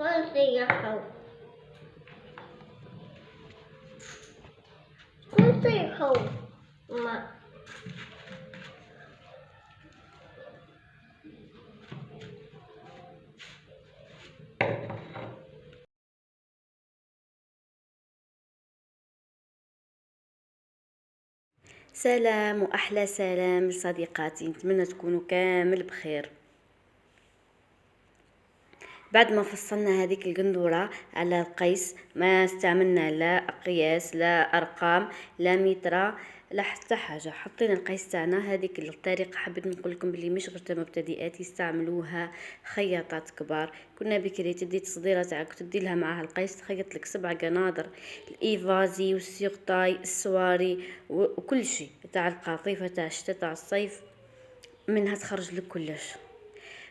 consejo, consejo, ma سلام واحلى سلام لصديقاتي، نتمنى تكونوا كامل بخير. بعد ما فصلنا هذيك القندورة على القيس، ما استعملنا لا قياس لا ارقام لا متر لا حتى حاجه. حطينا القيس تاعنا. هذيك الطريقه حبيت نقول لكم بلي مش غير مبتدئات يستعملوها، خياطات كبار. كنا بكري تدي تصديره تاعك تدي لها معها القيس، تخيط لك 7 قناضر، الايفازي والسيغطاي السواري وكل شيء تاع القطيفه تاع الشتاء تاع الصيف، منها تخرج لك كلش.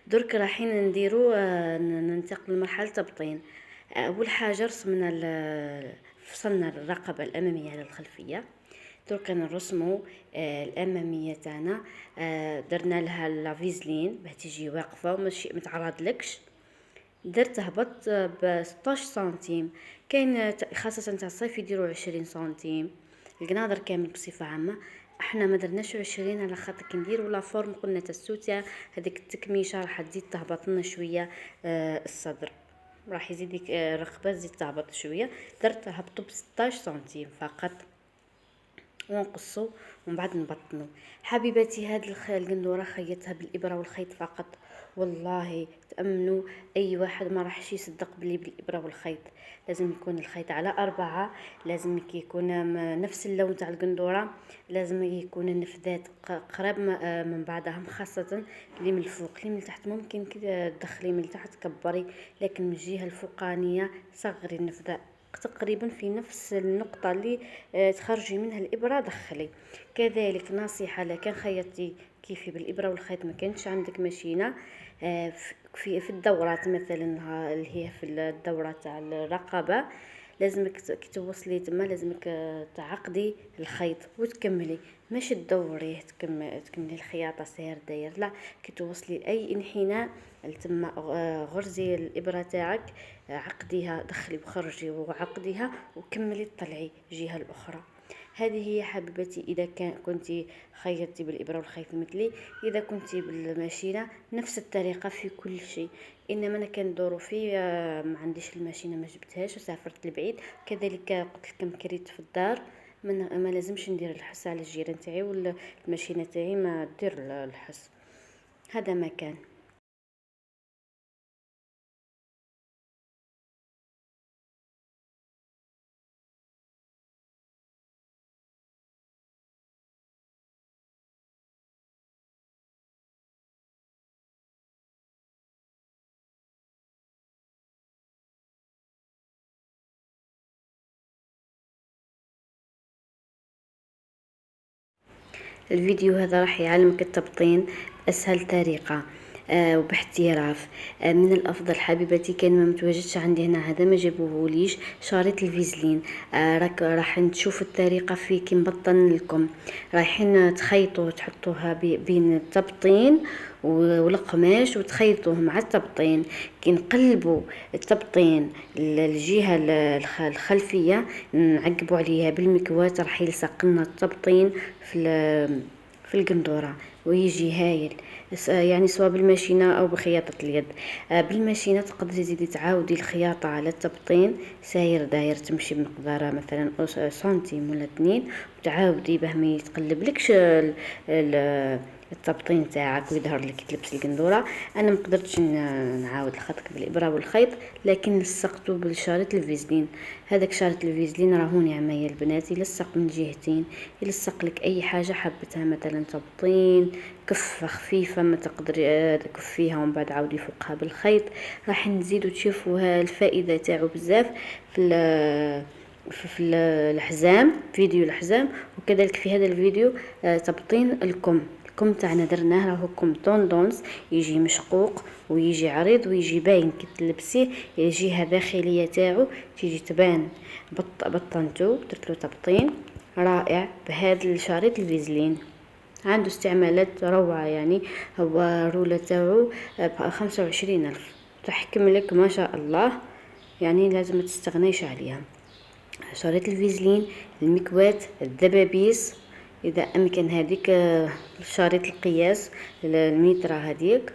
درك رايحين نديرو ننتقل لمرحله تبطين. اول حاجه رسمنا فصلنا الرقبه الاماميه على الخلفيه. درك نرسمو الاماميه تاعنا. درنا لها لافيزلين باه تجي واقفه وماشي متعرضلكش. درت هبط ب 16 سنتيم. كاين خاصه تاع الصيف يديروا 20 سنتيم. القناضر كامل بصفه عامه. احنا ما درناش 20 على خاطر كي نديروا لا فورم قلنا تسوتيا هذيك التكميشه راح تزيد تهبط لنا شويه. الصدر راح يزيدك الرقبه تزيد تهبط شويه. درت هبطوا ب 16 سنتيم فقط ونقصوا ومن بعد نبطنوا. حبيباتي هاد القندوره خيطها بالابره والخيط فقط. والله تأمنوا اي واحد ما راحش يصدق بلي بالابره والخيط. لازم يكون الخيط على 4، لازم يكون نفس اللون تاع القندوره، لازم يكون النفذات قراب من بعضهم، خاصه اللي من الفوق. اللي من التحت ممكن كده تدخلي من التحت كبري، لكن من الجهه الفوقانيه صغري النفذه تقريبا في نفس النقطة اللي تخرجي منها الإبرة دخلي. كذلك نصيحة، لكن خيطتي كيفي بالإبرة والخيط ما كانش عندك ماشينة، في الدورات مثلا اللي هي في الدورة تاع الرقبة، لازمك كي توصلي تما لازمك تعقدي الخيط وتكملي، مش تدوريه تكملي الخياطة سير داير، لا كي توصلي اي انحناء لتما غرزي الابره تاعك، عقديها دخلي وخرجي وعقديها وكملي طلعي الجهه الاخرى. هذه هي حبيبتي اذا كنتي خيطتي بالابره والخيط مثلي. اذا كنتي بالماشينه نفس الطريقه في كل شيء. انما انا كندورو في ما عنديش الماشينه ما جبتهاش وسافرت لبعيد. كذلك قلت لكم كريت في الدار ما لازمش ندير الحس على الجيران تاعي والماشينه تاعي ما دير الحس. هذا ما كان. الفيديو هذا راح يعلمك التبطين بأسهل طريقة وباحتراف. من الافضل حبيبتي كان ما متواجدش عندي هنا هذا ما جابوهوليش شريط الفيزلين. راح نشوف الطريقه في كي نبطن لكم. رايحين تخيطوا تحطوها بين التبطين والقماش وتخيطوه مع التبطين. كي نقلبوا التبطين الجهه الخلفيه نعقبوا عليها بالمكواة راح يلصق لنا التبطين في القندوره ويجي هايل. يعني سواء بالماشينه او بخياطه اليد. بالماشينه تقدري تزيدي تعاودي الخياطه على التبطين ساير داير تمشي بمقدار مثلا سنتيم ولا 2 وتعاودي باه ما يتقلبلكش التبطين تاعك ويظهر لك تلبس القندوره. انا مقدرتش نعاود الخط بالابره والخيط، لكن لصقته بالشريط الفيزلين. هذاك شريط الفيزلين راهو نعمه يا البنات، يلصق من جهتين، يلصق لك اي حاجه حبتها مثلا تبطين كفه خفيفه ما تقدري تكفيها ومن بعد عاودي فوقها بالخيط. راح نزيدو تشوفوا الفائده تاعو بزاف في الحزام، فيديو الحزام. وكذلك في هذا الفيديو تبطين الكم تاعنا درناه راهو كم طوندونس، يجي مشقوق ويجي عريض ويجي باين كي تلبسيه الجهه الداخليه تاعو تيجي تبان. بطنتو درتلو تبطين رائع بهذا الشريط الفيزلين، عنده استعمالات روعة. يعني هو رولة تاعو ب25,000. تحكم لك ما شاء الله، يعني لازم ما تستغنيش عليها. شريط الفيزلين، المكوات، الدبابيس اذا امكن، هذيك شريط القياس، الميترا هذيك،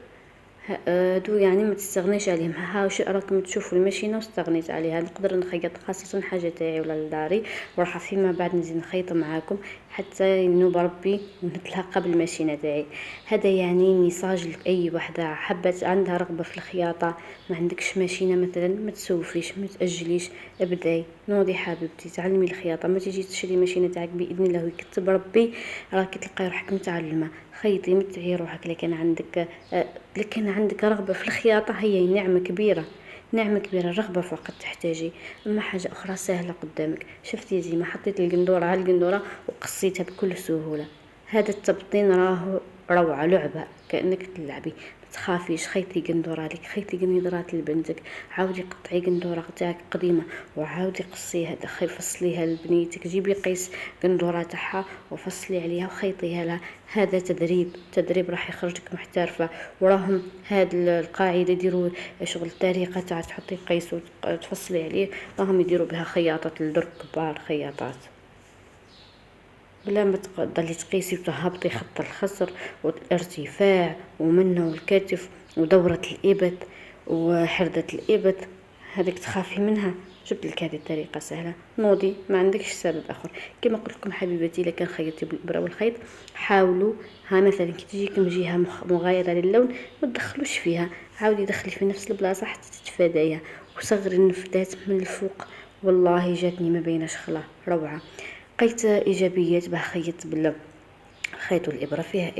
هادو يعني ما تستغنيش عليهم. ها واش راكم تشوفوا الماشينه واستغنيت عليها. نقدر نخيط خاصه حاجه تاعي ولا لداري، وراح فيما بعد نزيد نخيط معاكم حتى ينوب ربي ونتلاقى بالماشينه تاعي. هذا يعني ميساج لاي وحده حبت عندها رغبه في الخياطه، ما عندكش ماشينه مثلا، ما تسوفيش، ما تاجليش، ابداي نوضي حبيبتي، تعلمي الخياطه. ما تيجي تشري ماشينه تاعك باذن الله ويكتب ربي راكي تلقاي روحك متعلمه. خيطي، متعي روحك. لكن عندك رغبة في الخياطة، هي نعمة كبيرة، نعمة كبيرة. الرغبة فقط تحتاجي. اما حاجة اخرى سهلة قدامك. شفتي زي ما حطيت القندورة على القندورة وقصيتها بكل سهولة. هذا التبطين راه روعة، لعبة كأنك تلعبي. تخافيش، خيطي قندورة لك، خيطي قندورات لبنتك، عاودي قطعي قندورة تاعك قديمة وعاودي قصيها، فصليها لبنيتك، جيبي قيس قندورة تاعها وفصلي عليها وخيطيها لها. هذا تدريب راح يخرجك محترفة. وراهم هاد القاعدة يديروا شغل الطريقة تاع تحطي قيس وتفصلي عليه، راهم يديروا بها خياطات الدرك كبار، خياطات بلا ما تضلي تقيسي وتهبطي خط الخصر والارتفاع ومنه والكتف ودورة الإبط وحردة الإبط. هذيك تخافي منها، جبت لك هذه الطريقه سهله. نوضي، ما عندكش سبب اخر. كما قلت لكم حبيباتي، الا كان خيطتي بالابره والخيط حاولوا، ها مثلا كي تجيكم جهه مغايره للون ما تدخلوش فيها، عاودي دخلي في نفس البلاصه حتى تتفاديها، وصغري النفذات من الفوق. والله جاتني ما بينش خلا، روعه. لقيت ايجابيات باه خيطت خيط الابره فيها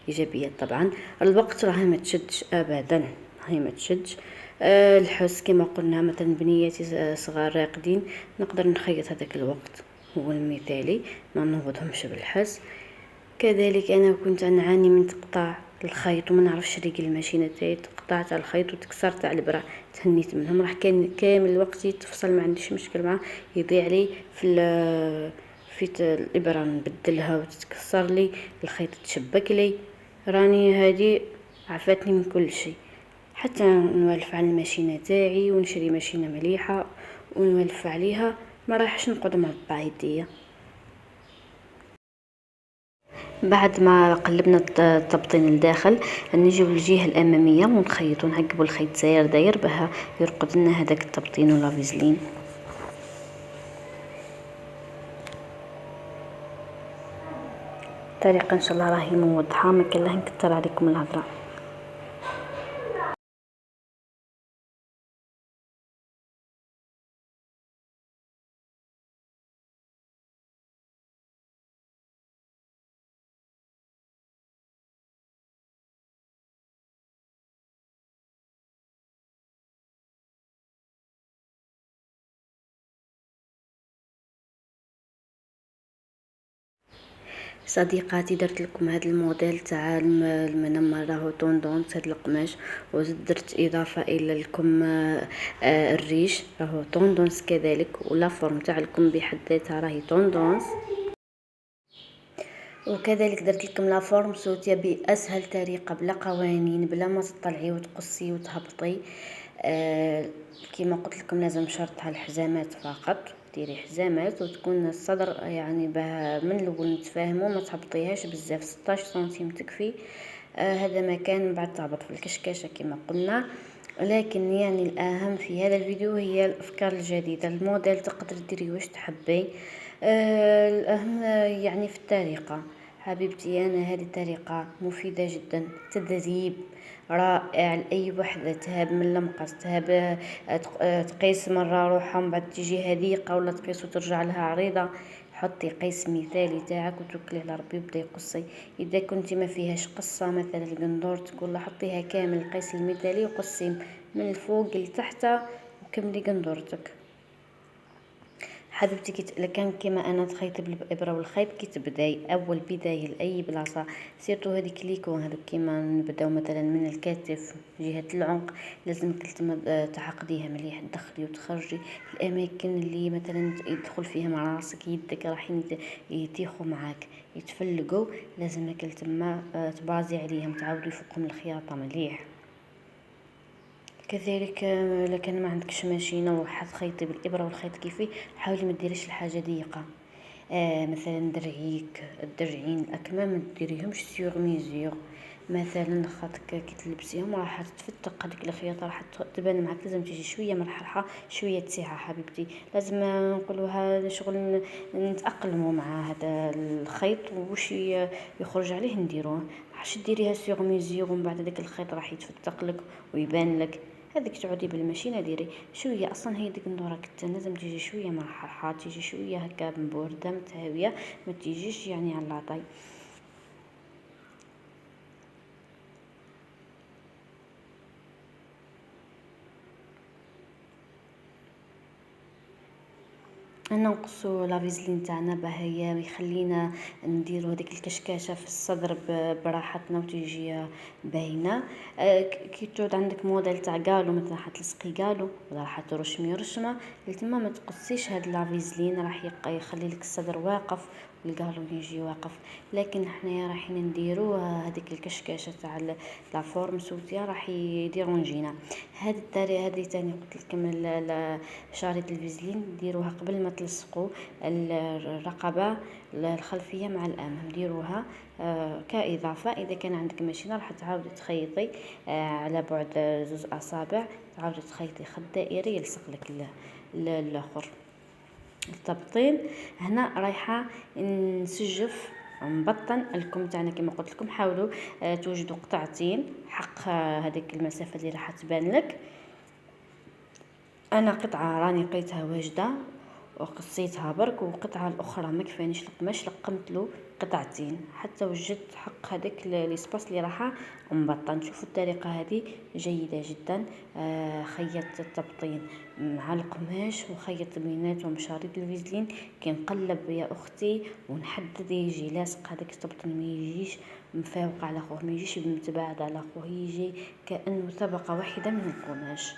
ايجابيات طبعا. الوقت راهي ما تشدش ابدا، هي ما تشدش. الحس كما قلنا مثلا بنياتي صغار راقدين نقدر نخيط هذاك الوقت، هو المثالي، ما نوضهمش بالحس. كذلك انا كنت نعاني من تقطاع الخيط وما نعرفش ريق الماشينه تاعي، تقطعت على الخيط وتكسرت على الابره، تهنيت منهم. راح كان كامل الوقت يتفصل، ما عنديش مشكل معاه، يضيع لي في الابره نبدلها وتتكسر لي الخيط، تشبك لي. راني هذه عفاتني من كل شيء، حتى نولف على الماشينه تاعي ونشري ماشينه مليحه ونولف عليها، ما راحش نقعد مربع يديا. بعد ما قلبنا التبطين الداخل، نجيو للجهه الاماميه ونخيطو، نعقبو الخيط ساير داير باه يرقد لنا هذاك التبطين ولا فيزلين. الطريقه ان شاء الله راهي موضحه، ما كان لها نكثر عليكم الهضره. صديقاتي، درت لكم هذا الموديل تاع المنمر، راهو طوندونس هذا القماش، درت اضافه الى الكم الريش، راهو طوندونس كذلك، ولا فورم تاع الكم بحد ذاتها راهي طوندونس. وكذلك درت لكم لا فورم سوتيا باسهل طريقه، بلا قوانين، بلا ما تطلعي وتقصي وتهبطي. كما قلت لكم لازم شرطها الحزامات فقط، ديري حزامات وتكون الصدر يعني من الاول نتفاهموا، ما تهبطيهاش بزاف، 16 سنتيم تكفي. هذا مكان بعد تهبط في الكشكاشه كما قلنا. لكن يعني الاهم في هذا الفيديو هي الافكار الجديده، الموديل تقدر ديري واش تحبي. الاهم يعني في الطريقه حبيبتي، انا هذه الطريقه مفيده جدا، تدريب رائع لاي وحده تهاب من المقص، تهاب تقيس مره روحها من بعد تيجي هذيقه، ولا تقيس وترجع لها عريضه. حطي قيس مثالي تاعك وتوكلي على ربي وبداي قصي. اذا كنتي ما فيهاش قصه مثلا القندور تقول حطيها كامل القيس المثالي وقصي من الفوق لتحت وكملي قندورتك. حبيبتي كان كيما انا تخيطي بالابره والخيط، كي تبداي اول بدايه لاي بلاصه، سيرتو هذيك ليكون هذوك كيما نبداو مثلا من الكتف جهه العنق، لازمك تعقديها مليح، تدخلي وتخرجي الاماكن اللي مثلا يدخل فيها مع راسك يدك راح يتيخوا معاك يتفلقوا، لازمك تما تبازي عليهم، تعاودي فوقهم الخياطه مليح. كذلك إلا كان ما عندكش ماشينة وحتخيطي بالإبرة والخيط كيفي، حاولي ما ديريش الحاجة ضيقة. مثلا درعيك الدرعين الأكمام ما ديريهمش سيغ ميزيغ، مثلا خاطك كي تلبسيهم راح تفتق هذيك الخياطة، راح تبان معاك. لازم تيجي شوية مرحرحة شوية تسيحة حبيبتي. لازم نقولوها شغل نتأقلموا مع هذا الخيط وش يخرج عليه نديروه. راحش ديريها سيغ ميزيغ ومن بعد هذاك الخيط راح يتفتق لك ويبان لك. هذيك تعودي بالماشينه ديري شويه. اصلا هي ديك الندوره كتان لازم تيجي شويه مرحرحه، تيجي شويه هكا مبورده متهاويه، ما تيجيش يعني على العطاي. انا نقصو لافيزلين تاعنا باه يخلينا نديرو هذيك الكشكاشه في الصدر براحتنا وتيجي باينه. كي تعود عندك موديل تاع قالو مثلا راح تلصقي قالو ولا راح ترشمي رشمه، تما ما تقصيش هاد لافيزلين، راح يخلي لك الصدر واقف والقالو يجي واقف. لكن حنايا رايحين نديرو هذيك الكشكاشه تاع لا فورم سوتيا راح يديرونجينا. هاد الطريقه هذه تاني قلت لكم شريط الفيزلين ديروها قبل ما تلصقوا الرقبة الخلفية مع الأمام، ديروها كإضافة. إذا كان عندك ماشينة راح تعاودي تخيطي على بعد 2 أصابع، تعاودي تخيطي خط دائري يلصق لك الآخر التبطين. هنا رايحة نسجف نبطن الكم تاعنا كما قلت لكم. حاولوا توجدوا قطعتين حق هذيك المسافة اللي راح تبان لك. انا قطعه راني لقيتها واجده وقصيتها برك، وقطعه الاخرى ما كفانيش القماش لقمت له قطعتين حتى وجدت حق هذاك ليسباس اللي راح نبطن. شوفوا الطريقه هذه جيده جدا. خيطت التبطين مع القماش وخيط بيناتهم شريط الفيزلين. كي نقلب يا اختي ونحدد يجي لاصق هذاك التبطين، ما يجيش مفاوق على خوه، ما يجيش متباعد على خوه، يجي كانه طبقه واحده من القماش.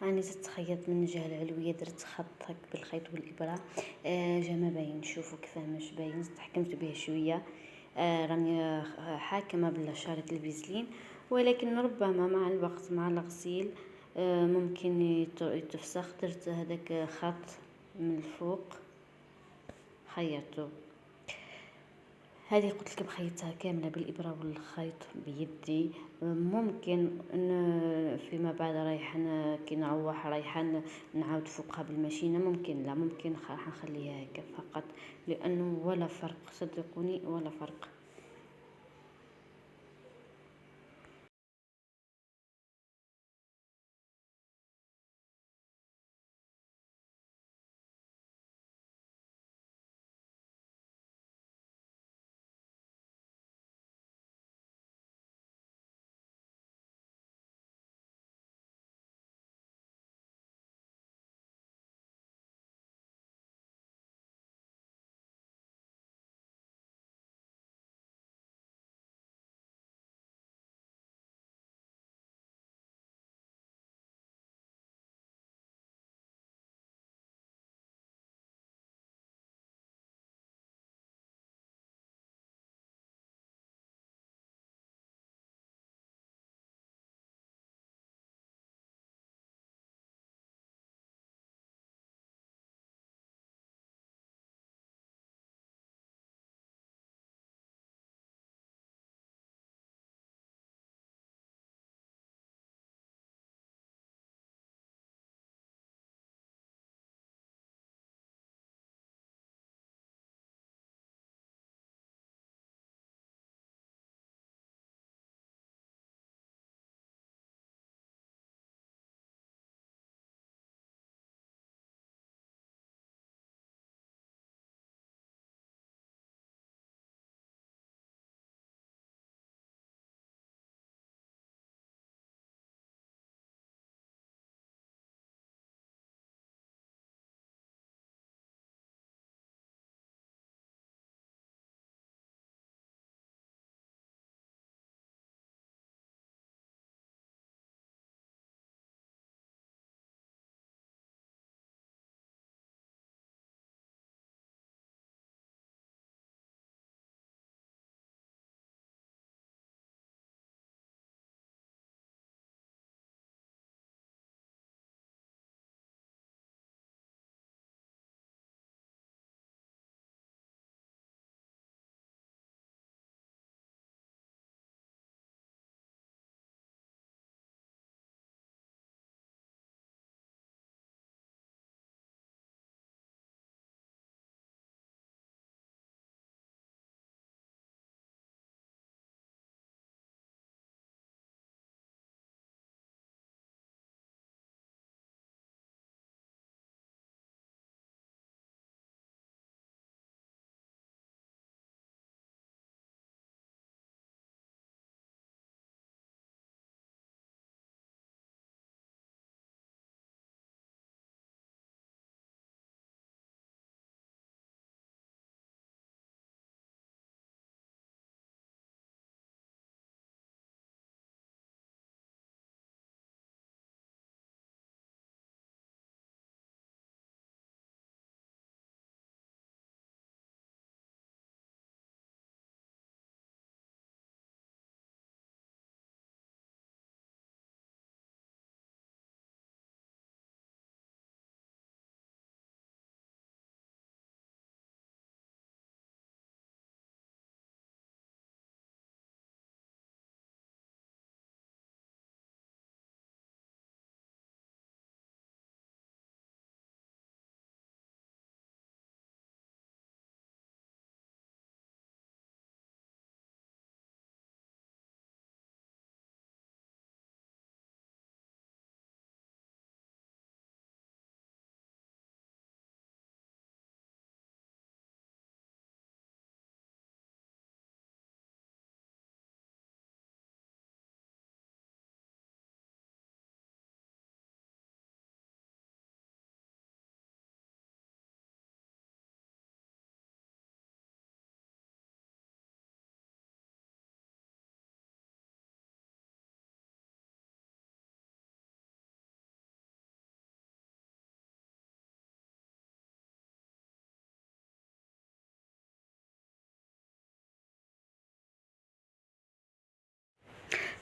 راني تتخيط من الجهة العلوية، درت خط هك بالخيط والإبرة، جا ما باين، شوفوا كيفاه مش باين، تحكمت به شوية. راني حاكمة بالشريط الفيزلين، ولكن ربما مع الوقت مع الغسيل ممكن يتفسخ. درت هذاك خط من الفوق خيطته. هذه قلت لكم خيطتها كامله بالابره والخيط بيدي. ممكن فيما بعد رايحه كي نروح رايحه نعاود فوقها بالماشينه، ممكن لا، ممكن راح نخليها هكا فقط، لانه ولا فرق، صدقوني ولا فرق.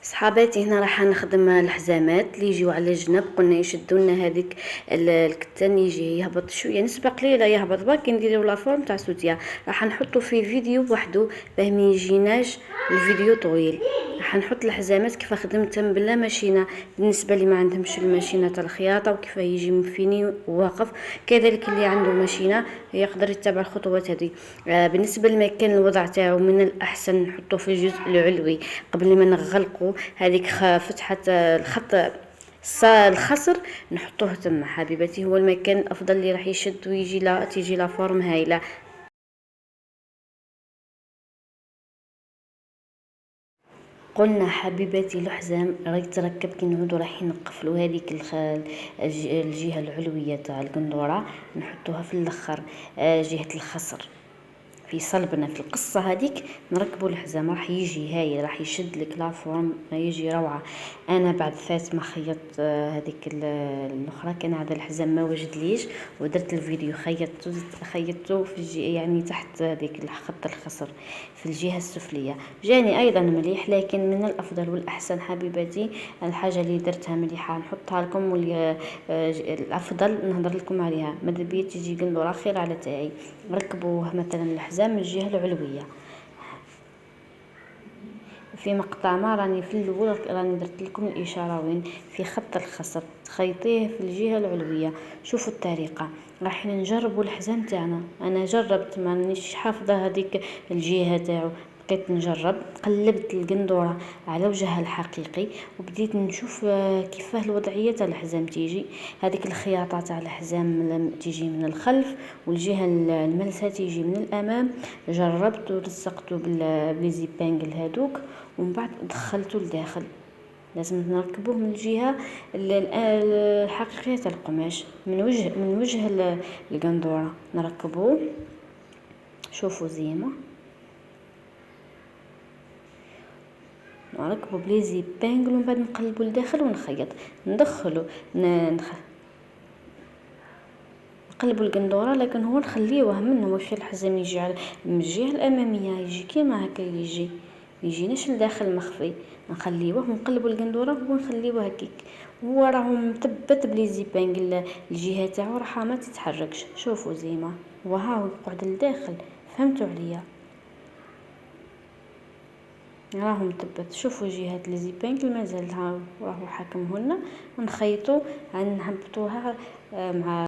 صحاباتي هنا راح نخدم الحزامات اللي يجيو على جنب. قلنا يشدوا لنا هذيك الكتان يجي يهبط شويه نسبق ليه لا يهبط برك نديروا لا فورم تاع سوتيا. راح نحطوا فيه فيديو وحده باه ما يجيناش الفيديو طويل. راح نحط الحزامات كيف خدمتهم بلا ماشينه بالنسبه اللي ما عندهمش الماشينه تاع الخياطه وكيف يجي مفيني وواقف. كذلك اللي عنده ماشينه يقدر يتبع الخطوات هذه. بالنسبه للمكان الوضع تاعو من الاحسن نحطه في الجزء العلوي قبل ما نغلقوا هذيك فتحه الخط الخصر نحطوه تما حبيبتي. هو المكان الافضل اللي راح يشد ويجي لا تيجي لا فورم هايله. قلنا حبيباتي الحزام راه يتركب كي نعودو رايحين نقفلو هذيك الجهه العلويه تاع القندوره نحطوها في الاخر جهه الخصر في صلبنا في القصه هذيك نركبوا الحزام راح يجي هايل راح يشد لك لا فورم يجي روعه. انا بعد فات ما خيط هذيك الاخرى كان هذا الحزام ما وجد ليش ودرت الفيديو خيطته في يعني تحت هذيك خط الخصر في الجهه السفليه جاني ايضا مليح. لكن من الافضل والاحسن حبيباتي الحاجه اللي درتها مليحه نحطها لكم واللي الافضل نهضر لكم عليها. ماذا بيا تجي قندوره خير على تاعي. ركبوه مثلا الحزام من الجهه العلويه في مقطع ما راني في الاول راني درت لكم الاشاره وين في خط الخصر تخيطيه في الجهه العلويه. شوفوا الطريقه راح نجربوا الحزام تاعنا. انا جربت مانيش حافظه هذيك الجهه تاعو بقيت نجرب قلبت القندوره على وجهها الحقيقي وبديت نشوف كيفاه الوضعيه تاع الحزام تيجي. هذيك الخياطه تاع الحزام تيجي من الخلف والجهه الملسه تيجي من الامام. جربت ولصقته بالزيبانجل هذوك ومن بعد دخلته لداخل. لازم نركبوه من الجهه الحقيقيه تاع القماش من وجه القندوره نركبوه. شوفوا زيما نركبوا بلي زيبانجل ومن بعد نقلبوا لداخل ونخيط ندخلوا نقلبوا القندوره. لكن هو نخليوه منه واش الحزام يجي على من الجهه الاماميه يجي كيما هكا يجي يجيناش لداخل مخفي. نخليوه ونقلبوا القندوره ونخليوه هكيك. هو راه مثبت بلي زيبانجل الجهه تاعو راح ما تتحركش. شوفوا زيما وها يقعد لداخل. فهمتوا عليا راهو مثبت. شوفوا جهات لي زيبانجل مازال راهو حاكم هنا. نخيطوا نهبطوها مع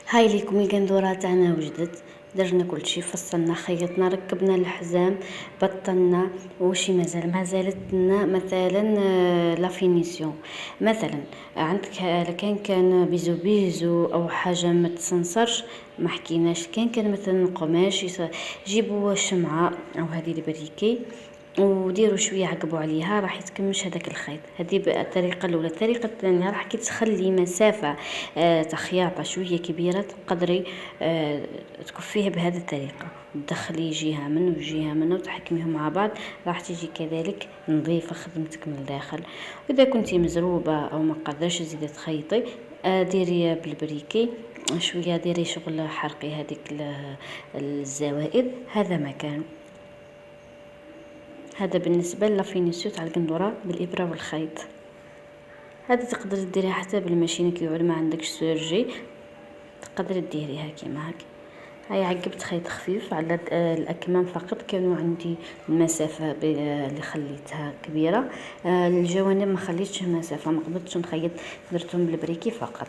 هاي ليكم القندوره تاعنا وجدت. درنا كل شيء، فصلنا، خيطنا، ركبنا الحزام، بطلنا. وشي ما زالت لنا مثلا لا فينيسيون. مثلا عندك كان بيزو او حاجه ما تسنصرش، ما حكيناش. كان مثلا قماش، جيبوا شمعه او هذه البريكي وديروا شويه، عقبوا عليها، راح يتكمش هذاك الخيط. هذه بقى الطريقه الاولى. الطريقه الثانيه، راح كي تخلي مسافه تاع خياطه شويه كبيره، تقدري تكفيها بهذه الطريقه، تدخلي جهه من وجهه من وتحكميهم مع بعض، راح تيجي كذلك نظيفه خدمتك من الداخل. واذا كنتي مزروبه او ما قدرش تزيدي تخيطي، ديري بالبريكي شويه، ديري شغل حرقي هذيك الزوائد. هذا مكان. هذا بالنسبه لافينيسيو تاع القندوره بالابره والخيط. هذا تقدر ديريها حتى بالماشينه كي يعود ما عندكش سورجي، تقدر ديريها كيما هكا. هاي عقبت خيط خفيف على الاكمام فقط، كانوا عندي المسافه اللي خليتها كبيره. الجوانب ما خليتش مسافه، ما قدرتش نخيط، درتهم بالبريكي فقط.